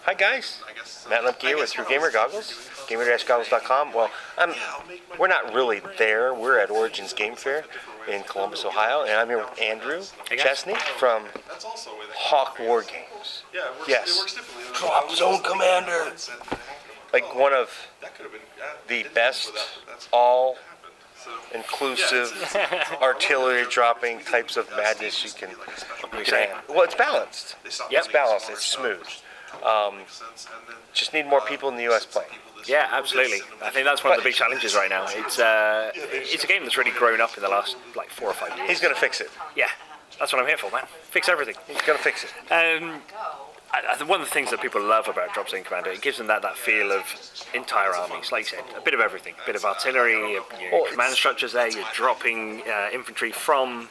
Hi guys, Matt Lemke here with True Gamer Goggles, gamer-goggles.com. Well, we're not really there. We're at Origins Game Fair in Columbus, Ohio, and I'm here with Andrew Chesney from Hawk Wargames. Yes, Dropzone Commander. Like one of the best all-inclusive artillery dropping types of madness you can have. Well, it's balanced. It's balanced. It's smooth. Just need more people in the U.S. playing. Yeah, absolutely. I think that's one of the big challenges right now. It's a game that's really grown up in the last 4 or 5 years. He's going to fix it. Yeah, that's what I'm here for, man. Fix everything. He's going to fix it. One of the things that people love about Dropzone Commander, it gives them that feel of entire armies. Like you said, a bit of everything. A bit of artillery, your command structures there, you're dropping infantry from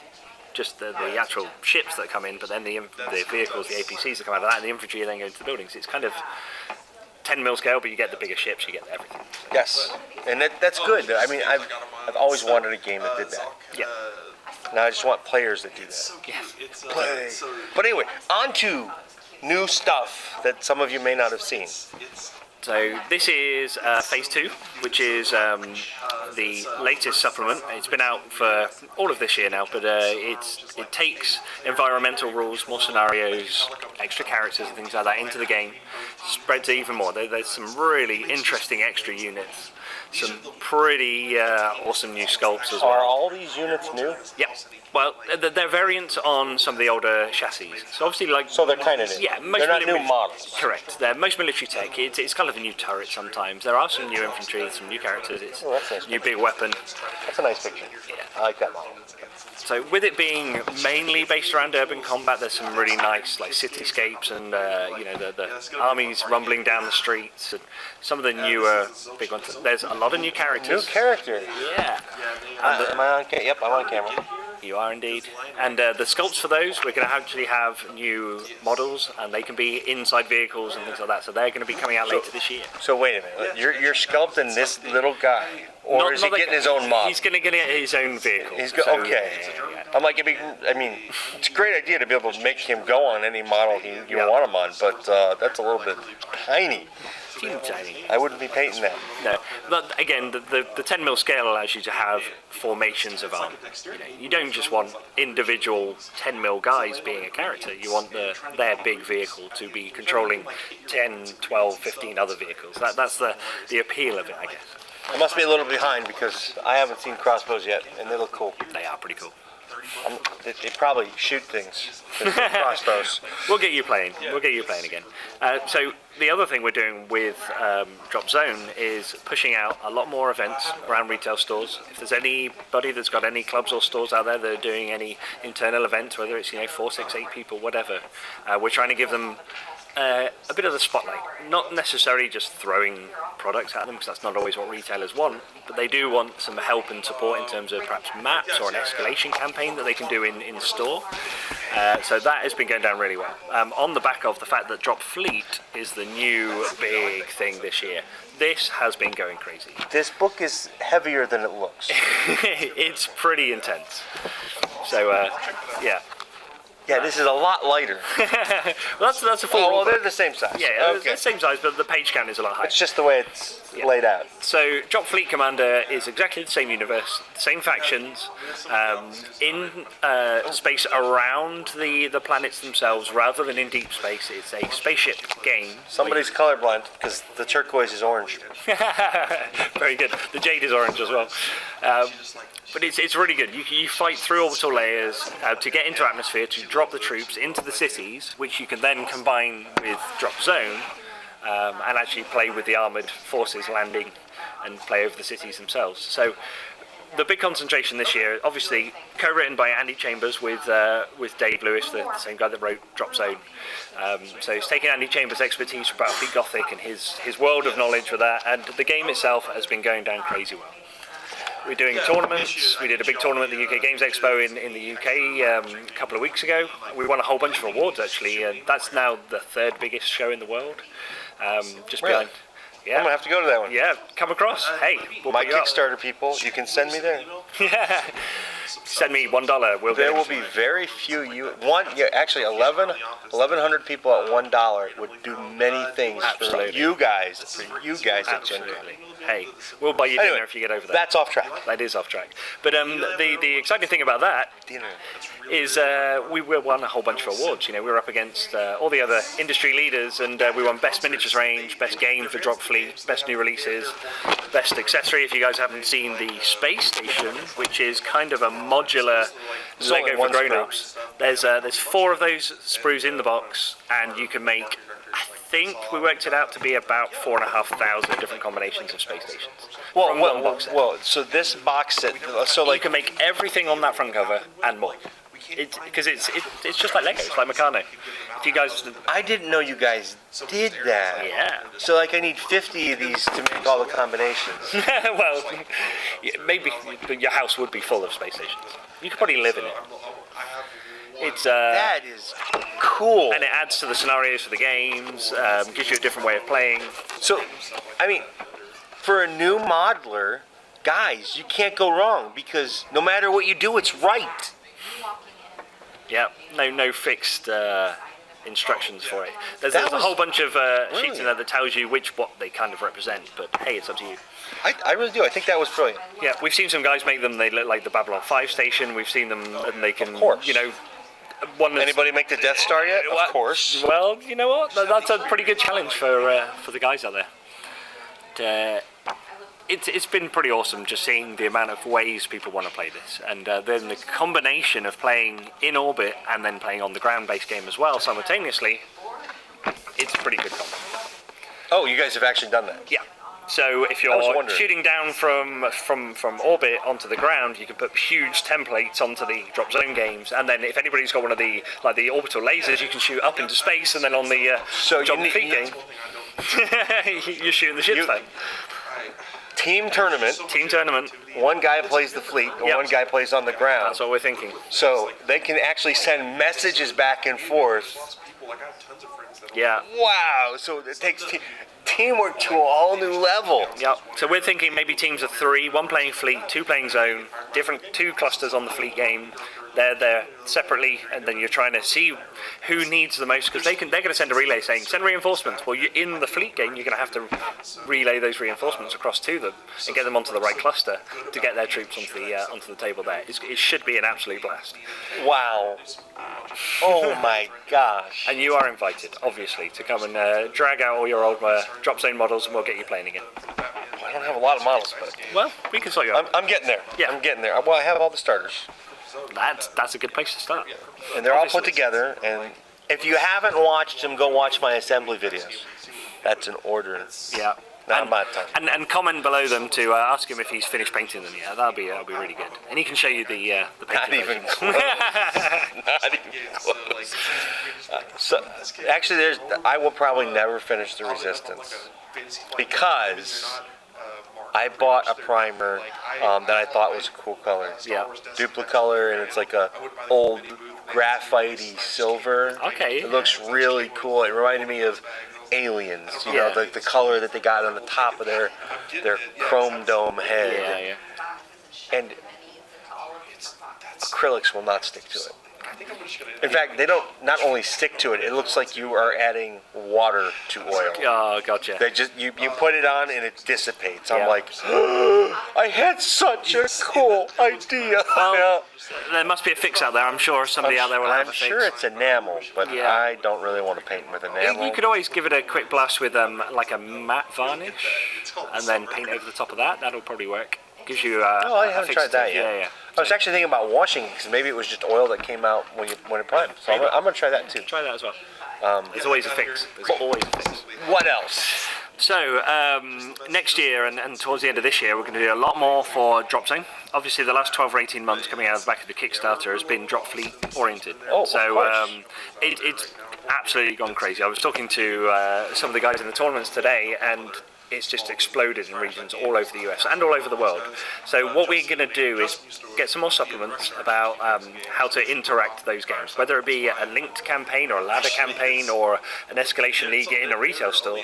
just the actual ships that come in, but then the vehicles, the APCs that come out of that, and the infantry then go into the buildings. It's kind of 10 mil scale, but you get the bigger ships, you get everything. Yes, and that's good. I mean, I've always wanted a game that did that. Yeah. Now I just want players that do that. Yeah. Play. But anyway, on to new stuff that some of you may not have seen. So this is Phase 2, which is the latest supplement. It's been out for all of this year now, but it takes environmental rules, more scenarios, extra characters and things like that into the game, spreads it even more. There's some really interesting extra units, some pretty awesome new sculpts as well. Are all these units new? Yep. Well, they're variants on some of the older chassis. So obviously, so they're kind of new. Yeah, they're not new models. Correct. They're most military tech. It's kind of a new turret sometimes. There are some new infantry, some new characters. It's that's nice. New big weapon. That's a nice picture. Yeah. I like that model. So with it being mainly based around urban combat, there's some really nice cityscapes and the armies rumbling down the streets. And some of the newer big ones. There's a lot of new characters. New characters. Yeah. Am I on camera? Yep, I'm on camera. You are indeed. And the sculpts for those, we're going to actually have new models, and they can be inside vehicles and things like that. So they're going to be coming out later this year. So wait a minute, you're sculpting this little guy, or is he getting his own model? He's going to get his own vehicle. Okay. Yeah. I'm like, I mean, it's a great idea to be able to make him go on any model you want him on, but that's a little bit tiny. Tiny. I wouldn't be painting that. No, but again, the 10 mil scale allows you to have formations of army. You don't just want individual 10 mil guys being a character. You want their big vehicle to be controlling 10, 12, 15 other vehicles. That's the appeal of it, I guess. I must be a little behind because I haven't seen crossbows yet, and they look cool. They are pretty cool. They probably shoot things with crossbows. We'll get you playing. We'll get you playing again. So the other thing we're doing with Dropzone is pushing out a lot more events around retail stores. If there's anybody that's got any clubs or stores out there that are doing any internal events, whether it's 4, 6, 8 people, whatever, we're trying to give them a bit of the spotlight. Not necessarily just throwing products at them, because that's not always what retailers want, but they do want some help and support in terms of perhaps maps or an escalation campaign that they can do in store. So that has been going down really well. On the back of the fact that Drop Fleet is the new big thing this year. This has been going crazy. This book is heavier than it looks. It's pretty intense. So, yeah. Yeah, this is a lot lighter. Well, that's a full. Oh, well, they're the same size. Yeah, they're the same size, but the page count is a lot higher. It's just the way it's laid out. So, Drop Fleet Commander is exactly the same universe, same factions, in space around the planets themselves, rather than in deep space. It's a spaceship game. Somebody's colorblind because the turquoise is orange. Very good. The jade is orange as well. But it's really good. You fight through orbital layers to get into atmosphere, to drop the troops into the cities, which you can then combine with Dropzone and actually play with the armoured forces landing and play over the cities themselves. So the big concentration this year, obviously co-written by Andy Chambers with Dave Lewis, the same guy that wrote Dropzone. So he's taking Andy Chambers' expertise from Battlefield Gothic and his world of knowledge for that, and the game itself has been going down crazy well. We're doing tournaments. We did a big tournament at the UK Games Expo in the UK a couple of weeks ago. We won a whole bunch of awards actually, and that's now the 3rd biggest show in the world. Just really? behind. Yeah. I'm gonna have to go to that one. Yeah, come across. Hey, we'll my Kickstarter people, you can send me there. Yeah. Send me $1. There will be very few actually 1,100 people at $1 would do many things Absolutely. for you guys at Gen Con. Absolutely. Hey, we'll buy you dinner if you get over there. That's off track. That is off track. But the exciting thing about that Dinner. is we won a whole bunch of awards. You know, we were up against all the other industry leaders, and we won Best Miniatures Range, Best Game for Drop Fleet, Best New Releases, Best Accessory. If you guys haven't seen the Space Station, which is kind of a modular Lego for grown-ups, there's 4 of those sprues in the box, and you can make, I think we worked it out to be about 4,500 different combinations of space stations. So this box set, so You can make everything on that front cover and more. Because it's just like Lego, it's like Meccano. If you guys, I didn't know you guys did that. yeah. So like I need 50 of these to make all the combinations. Well, maybe your house would be full of space stations. You could probably live in it. It's That is cool. and it adds to the scenarios for the games. Gives you a different way of playing. So, I mean, for a new modeler, guys, you can't go wrong because no matter what you do, it's right. Yeah, no fixed instructions for it. There's a was whole bunch of sheets brilliant. in there that tells you what they kind of represent. But hey, it's up to you. I really do. I think that was brilliant. Yeah, we've seen some guys make them. They look like the Babylon 5 station. We've seen them, and they can, Of course. you know, one that's, Anybody make the Death Star yet? Of course. Well, you know what? That's a pretty good challenge for the guys out there. It's been pretty awesome just seeing the amount of ways people want to play this, and then the combination of playing in orbit and then playing on the ground-based game as well simultaneously. It's a pretty good combo. Oh, you guys have actually done that. Yeah. So if I was you're wondering. shooting down from orbit onto the ground, you can put huge templates onto the Dropzone games, and then if anybody's got one of the orbital lasers, you can shoot up into space, and then on the Drop Fleet game, you're shooting the ships then. Team tournament. Team tournament. One guy plays the fleet, and Yep. one guy plays on the ground. That's what we're thinking. So they can actually send messages back and forth. Yeah. Wow! So it takes teamwork to a whole new level. Yep. So we're thinking maybe teams of 3, 1 playing fleet, 2 playing zone, different 2 clusters on the fleet game. They're there separately, and then you're trying to see who needs the most, because they're going to send a relay saying send reinforcements. Well, in the fleet game, you're going to have to relay those reinforcements across to them and get them onto the right cluster to get their troops onto the table there. It should be an absolute blast. Wow. Oh my gosh. And you are invited, obviously, to come and drag out all your old Dropzone models, and we'll get you playing again. I don't have a lot of models, but Well, we can sort you out. I'm getting there. Yeah. I'm getting there. Well, I have all the starters. That's a good place to start. And they're all put Obviously. together, and if you haven't watched them, go watch my assembly videos. That's an order. Yeah. Not my time. And comment below them to ask him if he's finished painting them. Yeah, that'll be really good. And he can show you the Not painting. even versions. close. Not even close. So, actually, I will probably never finish the Resistance because I bought a primer that I thought was a cool color. Yeah. Duplicolor, and it's like a old graphite-y silver. Okay. It looks really cool. It reminded me of Aliens, you know, Yeah. the color that they got on the top of their chrome dome head. Yeah. And acrylics will not stick to it. In fact, they don't not only stick to it, it looks like you are adding water to oil. Oh, gotcha. They just you put it on and it dissipates. I'm Yeah. like, I had such a cool idea. Well, there must be a fix out there. I'm sure somebody out there will have I'm a sure fix. it's enamel, but Yeah. I don't really want to paint with enamel. You could always give it a quick blast with like a matte varnish, and then paint over the top of that. That'll probably work. Gives you. Oh, I haven't tried that yet. Yeah. I was actually thinking about washing because maybe it was just oil that came out when it primed. So I'm gonna try that too. Try that as well. There's always a fix. There's always a fix. What else? So, next year and towards the end of this year, we're going to do a lot more for Dropzone. Obviously, the last 12 or 18 months coming out of the back of the Kickstarter has been Drop Fleet oriented. Oh, of so course. it's absolutely gone crazy. I was talking to some of the guys in the tournaments today, and it's just exploded in regions all over the US and all over the world. So what we're going to do is get some more supplements about how to interact those games, whether it be a linked campaign or a ladder campaign or an escalation league in a retail store.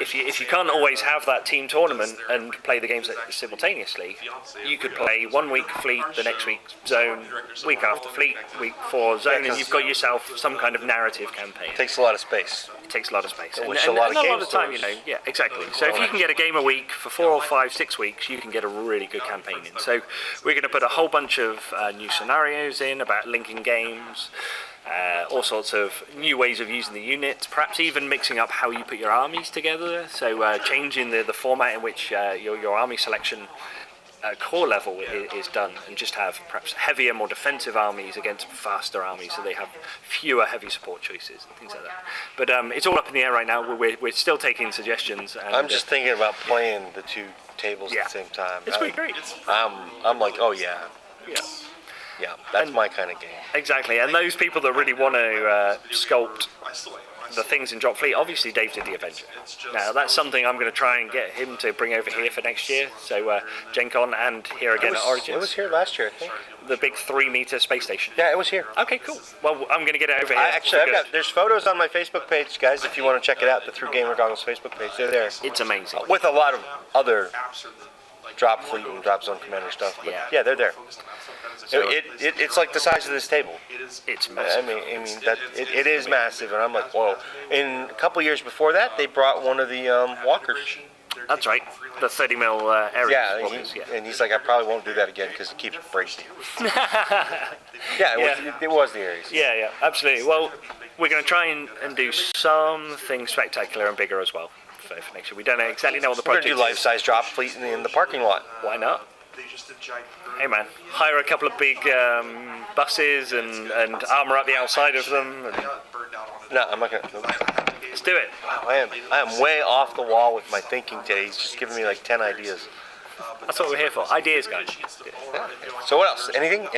If you can't always have that team tournament and play the games simultaneously, you could play 1 week Fleet, the next week Zone, week after Fleet, week 4 Zone, and you've got yourself some kind of narrative campaign. It takes a lot of space. It takes a lot of space. Which a lot of game time, stores. yeah, exactly. So if you can get a game a week for 4 or 5, 6 weeks, you can get a really good campaign in. So we're going to put a whole bunch of new scenarios in about linking games, all sorts of new ways of using the units, perhaps even mixing up how you put your armies together, so changing the format in which your army selection core level is done, and just have perhaps heavier, more defensive armies against faster armies, so they have fewer heavy support choices and things like that. But it's all up in the air right now. We're still taking suggestions. And, I'm just thinking about playing the two tables at the same time. It's pretty great. I'm like, oh yeah. Yeah, that's my kind of game. Exactly, and those people that really want to sculpt the things in Drop Fleet, obviously Dave did the Avenger. Now that's something I'm going to try and get him to bring over here for next year. So Gen Con and here again at Origins. It was here last year, I think. The big 3-meter space station. Yeah, it was here. Okay, cool. Well, I'm going to get it over here. There's photos on my Facebook page, guys, if you want to check it out, the Through Gamer Goggles Facebook page. They're there. It's amazing. With a lot of other Drop Fleet and Dropzone Commander stuff. But yeah, they're there. So it's like the size of this table. It's massive. I mean it is massive, and I'm like, whoa. In a couple years before that, they brought one of the walkers. That's right, the 30 mil area. Yeah, and he's like, I probably won't do that again because it keeps breaking. It was the Ares. Yeah, absolutely. Well, we're going to try and do something spectacular and bigger as well for next year. We don't exactly know what the project is. We're going to do life-size Drop Fleet in the parking lot. Why not? Hey man, hire a couple of big buses and armour up the outside of them. No, I'm not going to. Let's do it. Wow, I am way off the wall with my thinking today. He's just giving me like 10 ideas. That's what we're here for. Ideas, guys. Yeah. So what else? Anything?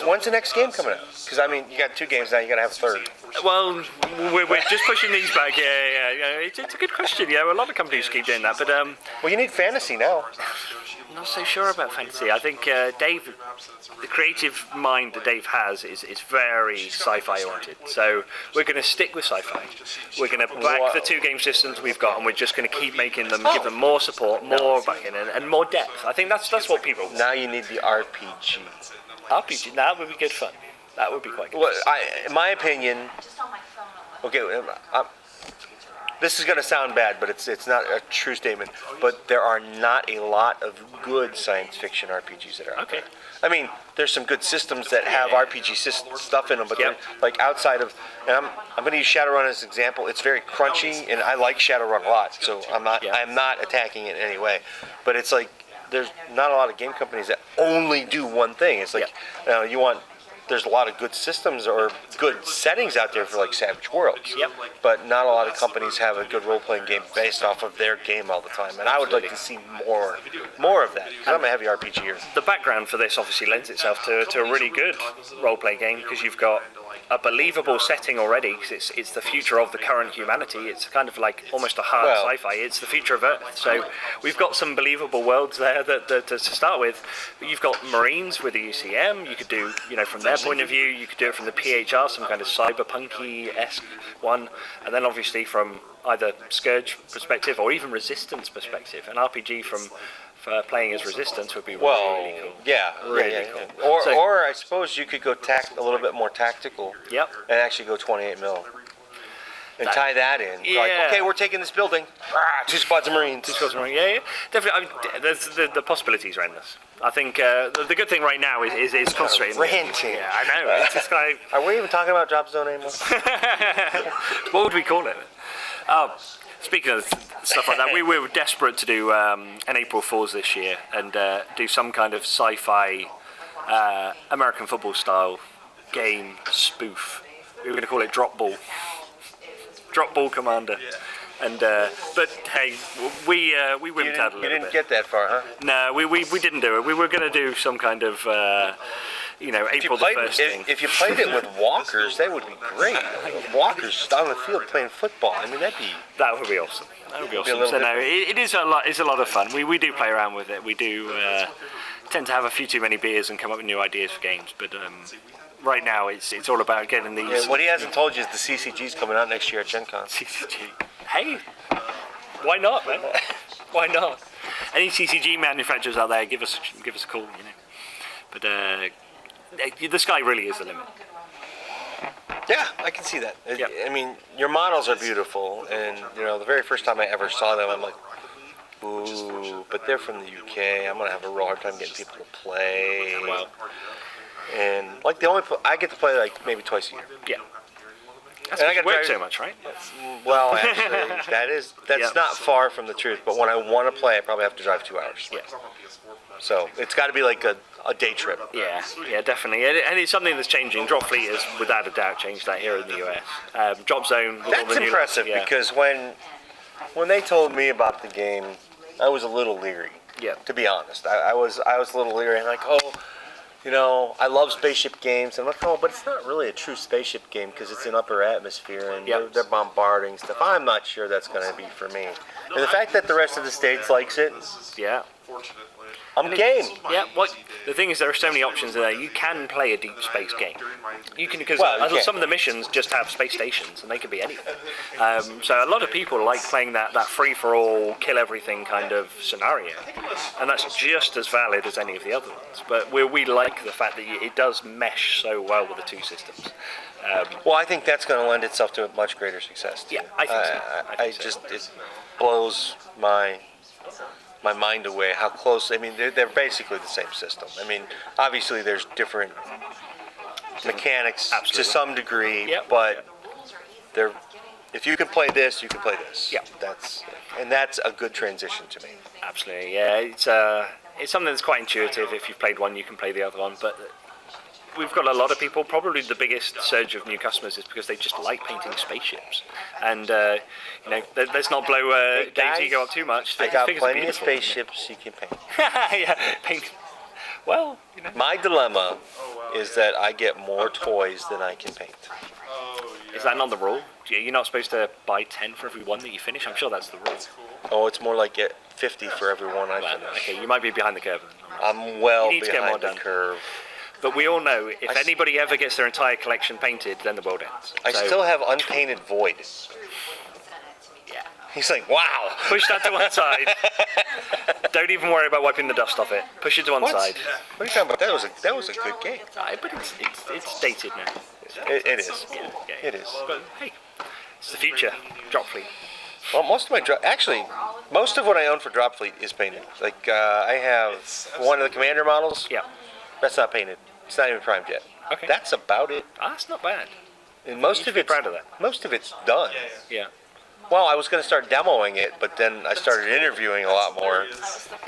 When's the next game coming out? Because I mean, you got 2 games now. You got to have a third. Well, we're just pushing these back. Yeah. It's a good question. Yeah, a lot of companies keep doing that, but well, you need fantasy now. I'm not so sure about fantasy. I think Dave, the creative mind that Dave has is very sci-fi oriented. So we're going to stick with sci-fi. We're going to back the 2 game systems we've got, and we're just going to keep making them, give them more support, more backing, and more depth. I think that's what people want. Now you need the RPG. RPG, that would be good fun. That would be quite good. Well, in my opinion, okay, this is going to sound bad, but it's not a true statement. But there are not a lot of good science fiction RPGs that are out there. I mean, there's some good systems that have RPG stuff in them, but they're like outside of. And I'm going to use Shadowrun as an example. It's very crunchy, and I like Shadowrun a lot, so I'm not attacking it in any way. But it's like there's not a lot of game companies that only do one thing. It's like there's a lot of good systems or good settings out there for like Savage Worlds. But not a lot of companies have a good role-playing game based off of their game all the time. And I would like to see more of that, because I'm a heavy RPGer. The background for this obviously lends itself to a really good role-playing game, because you've got a believable setting already, because it's the future of the current humanity. It's kind of like almost a hard sci-fi. It's the future of Earth. So we've got some believable worlds there that to start with. But you've got Marines with the UCM. You could do, from their point of view, you could do it from the PHR, some kind of cyberpunky-esque one, and then obviously from either Scourge perspective or even Resistance perspective. An RPG for playing as Resistance would be really cool. Really cool. Or I suppose you could go a little bit more tactical. And actually go 28 mil. And tie that in. Like, okay, we're taking this building. 2 squads of Marines. 2 squads of Marines. Yeah. Definitely. I mean, the possibilities are endless. I think the good thing right now is concentrating. Ranting. Yeah, I know. It's just like. Are we even talking about Dropzone anymore? What would we call it? Speaking of stuff like that, we were desperate to do an April Fool's this year and do some kind of sci-fi American football style game spoof. We were going to call it Drop Ball Commander. And but hey, we wimped out a little bit. You didn't get that far, huh? No, we didn't do it. We were going to do some kind of April the 1st thing. If you played it with walkers, that would be great. Walkers on the field playing football. I mean, that would be awesome. That would be It'll be a awesome. little So no, different. it is a lot. It's a lot of fun. We do play around with it. We do tend to have a few too many beers and come up with new ideas for games. But right now, it's all about getting these. Yeah, what he hasn't told you is the CCG's coming out next year at Gen Con. CCG. Hey, why not, man? Why not? Any CCG manufacturers out there, give us a call, But the sky really is the limit. Yeah, I can see that. Yep. I mean, your models are beautiful, and the very first time I ever saw them, I'm like, ooh, but they're from the UK. I'm gonna have a real hard time getting people to play. Well, And like I get to play like maybe twice a year. yeah. That's And I because you gotta work drive- so much, right? Well, actually, that's Yep. not far from the truth. But when I want to play, I probably have to drive 2 hours. Yeah. So it's got to be like a day trip. Yeah, definitely, and it's something that's changing. Dropfleet has, without a doubt, changed that here in the US. Dropzone, with all That's the new impressive yeah. because when they told me about the game, I was a little leery. Yeah. To be honest, I was a little leery. I'm like, I love spaceship games. I'm like, but it's not really a true spaceship game because it's an upper atmosphere and Yep. they're bombarding stuff. I'm not sure that's going to be for me. And the fact that the rest of the states likes it, Yeah. I'm game. Yeah, the thing is, there are so many options there. You can play a deep space game. You can, because Well, you can. some of the missions just have space stations, and they can be anything. So a lot of people like playing that free-for-all, kill everything kind of scenario, and that's just as valid as any of the other ones. But we like the fact that it does mesh so well with the two systems. Well, I think that's going to lend itself to a much greater success. Too. Yeah, I think so. It blows my mind away how close. I mean, they're basically the same system. I mean, obviously there's different mechanics Absolutely. to some degree, Yep. but they're. If you can play this, you can play this. Yeah. That's a good transition to me. Absolutely, yeah. It's something that's quite intuitive. If you've played one, you can play the other one. But we've got a lot of people. Probably the biggest surge of new customers is because they just like painting spaceships. And let's not blow guys, Daisy go up too much. I got Figures are plenty of beautiful. spaceships you can paint. Yeah, paint. Well, My dilemma is that I get more toys than I can paint. is that not the rule? You're not supposed to buy 10 for every one that you finish. I'm sure that's the rule. Oh, it's more like 50 for every one I Well, finish. okay, you might be behind the curve. I'm well You need to get more behind the done. curve. But we all know if I s- anybody ever gets their entire collection painted, then the world ends. I So, still have unpainted Void. yeah. He's like, wow. Push that to one side. Don't even worry about wiping the dust off it. Push it to one What? side. What are you talking about? That was a good game. But it's dated now. It is. Yeah. It is. But hey, it's the future. Dropfleet. Well, most of what I own for Dropfleet is painted. Like I have one of the Commander models. Yeah. That's not painted. It's not even primed yet. Okay. That's about it. That's not bad. And most should of be it's proud of that. Most of it's done. Yeah. Well, I was going to start demoing it, but then I started interviewing a lot more.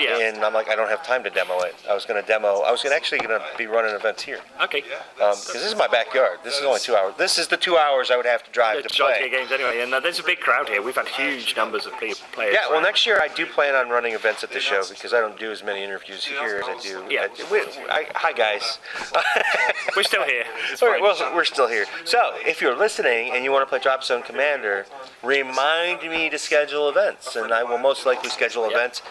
Yeah. And I'm like, I don't have time to demo it. I was actually going to be running events here. Okay. Because this is my backyard. This is only 2 hours. This is the 2 hours I would have to drive to Try to play. get games anyway, and there's a big crowd here. We've had huge numbers of players. Yeah, well, next year I do plan on running events at the show because I don't do as many interviews here as I do. Yeah. Hi, guys. We're still here. It's All right, fine. well, we're still here. So, if you're listening and you want to play Dropzone Commander, remind me to schedule events, and I will most likely schedule events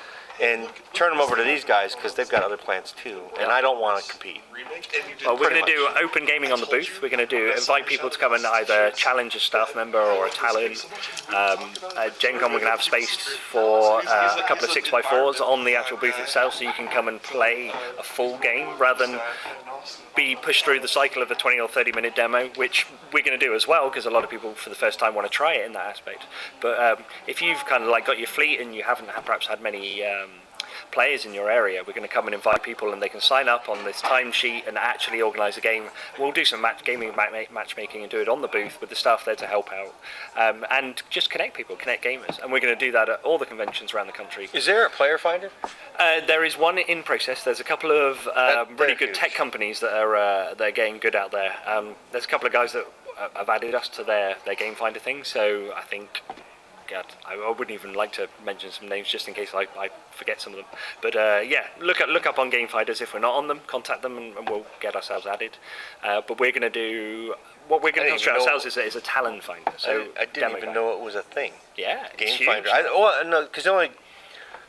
and turn them over to these guys because they've got other plans too, and I don't want to compete. Well, we're Pretty going to do open gaming on the booth. We're going to invite people to come and either challenge a staff member or a talent. At Gen Con, we're going to have space for a couple of 6x4s on the actual booth itself, so you can come and play a full game rather than be pushed through the cycle of a 20 or 30 minute demo, which we're going to do as well because a lot of people for the first time want to try it in that aspect. But if you've kind of like got your fleet and you haven't perhaps had many players in your area, we're going to come and invite people and they can sign up on this timesheet and actually organise a game. We'll do some matchmaking and do it on the booth with the staff there to help out, and just connect people, connect gamers, and we're going to do that at all the conventions around the country. Is there a player finder? There is one in process. There's a couple of really good huge. tech companies that are they're getting good out there. There's a couple of guys that have added us to their game finder thing, so I think God, I wouldn't even like to mention some names just in case I forget some of them. But yeah, look up on Game Fighters. If we're not on them, contact them and we'll get ourselves added. But we're going to do what we're going to concentrate ourselves is a talent finder. So I didn't even know it was a thing. Yeah, Game Finder. No, because the only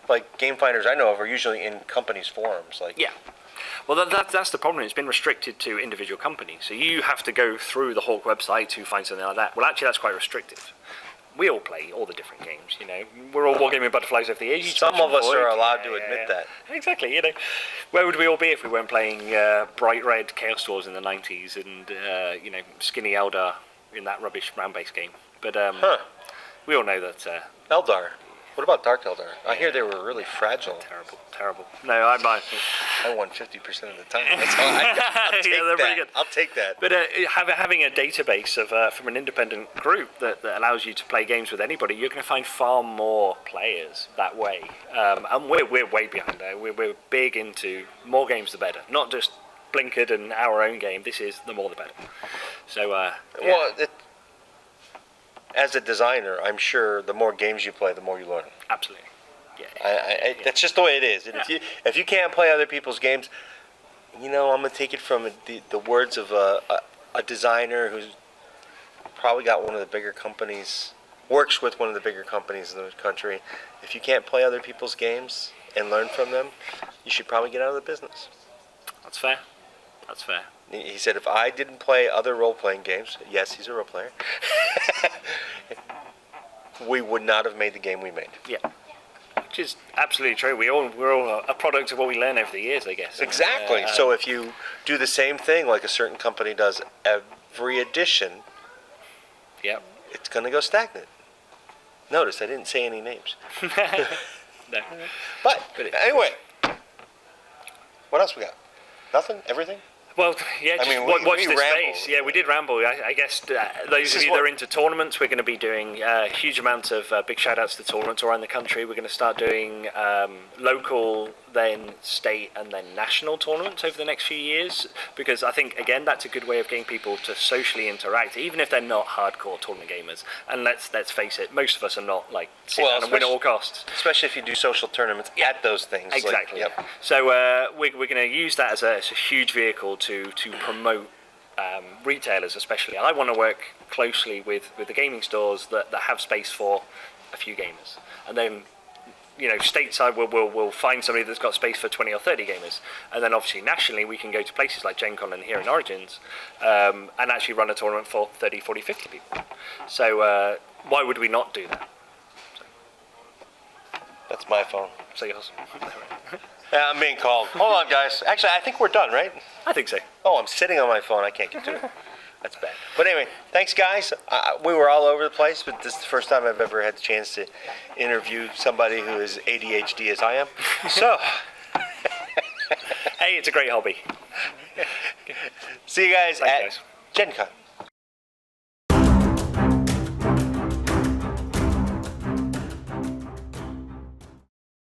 like Game Finders I know of are usually in companies' forums. Like yeah. Well, that's the problem. It's been restricted to individual companies. So you have to go through the Hawk website to find something like that. Well, actually, that's quite restrictive. We all play all the different games, you know. We're all Wargaming Butterflies over the years. Some of us are allowed to admit that. Exactly, you know. Where would we all be if we weren't playing Bright Red Chaos Wars in the 90s and, you know, Skinny Eldar in that rubbish round-based game? But we all know that... Eldar. What about Dark Eldar? I hear they were really fragile. Terrible. No, I won 50% of the time. That's all. I'll take yeah, they're that. pretty good. I'll take that. But having a database of from an independent group that allows you to play games with anybody, you're going to find far more players that way. And we're way behind there. We're big into more games the better, not just Blinkered and our own game. This is the more the better. So yeah. Well, as a designer, I'm sure the more games you play, the more you learn. Absolutely. Yeah. That's just the way it is. And if you can't play other people's games, you know, I'm gonna take it from the words of a designer who's probably got one of the bigger companies, works with one of the bigger companies in the country. If you can't play other people's games and learn from them, you should probably get out of the business. That's fair. He said, if I didn't play other role-playing games, yes, he's a role player, we would not have made the game we made. Yeah. Which is absolutely true. We're all a product of what we learn over the years, I guess. Exactly. So if you do the same thing like a certain company does every edition, yeah, it's going to go stagnant. Notice I didn't say any names. No. But anyway, what else we got? Nothing? Everything? Well, yeah, just watch this rambled. space. Yeah, we did ramble. I guess those of you that are into tournaments, we're going to be doing huge amounts of big shout-outs to tournaments around the country. We're going to start doing local, then state, and then national tournaments over the next few years, because I think, again, that's a good way of getting people to socially interact, even if they're not hardcore tournament gamers. And let's face it, most of us are not, like, sit down and win at all costs. Especially if you do social tournaments at those things. Exactly. Like, yep. So we're going to use that as a huge vehicle to promote retailers, especially. I want to work closely with the gaming stores that have space for a few gamers, and then, you know, stateside we'll find somebody that's got space for 20 or 30 gamers, and then obviously nationally we can go to places like Gen Con and here in Origins and actually run a tournament for 30, 40, 50 people. So why would we not do that? That's my phone. So yours. Yeah, I'm being called. Hold on, guys. Actually, I think we're done, right? I think so. Oh, I'm sitting on my phone. I can't get to it. That's bad. But anyway, thanks, guys. We were all over the place, but this is the first time I've ever had the chance to interview somebody who is ADHD as I am. So, hey, it's a great hobby. See you guys Thanks, at guys. Gen Con.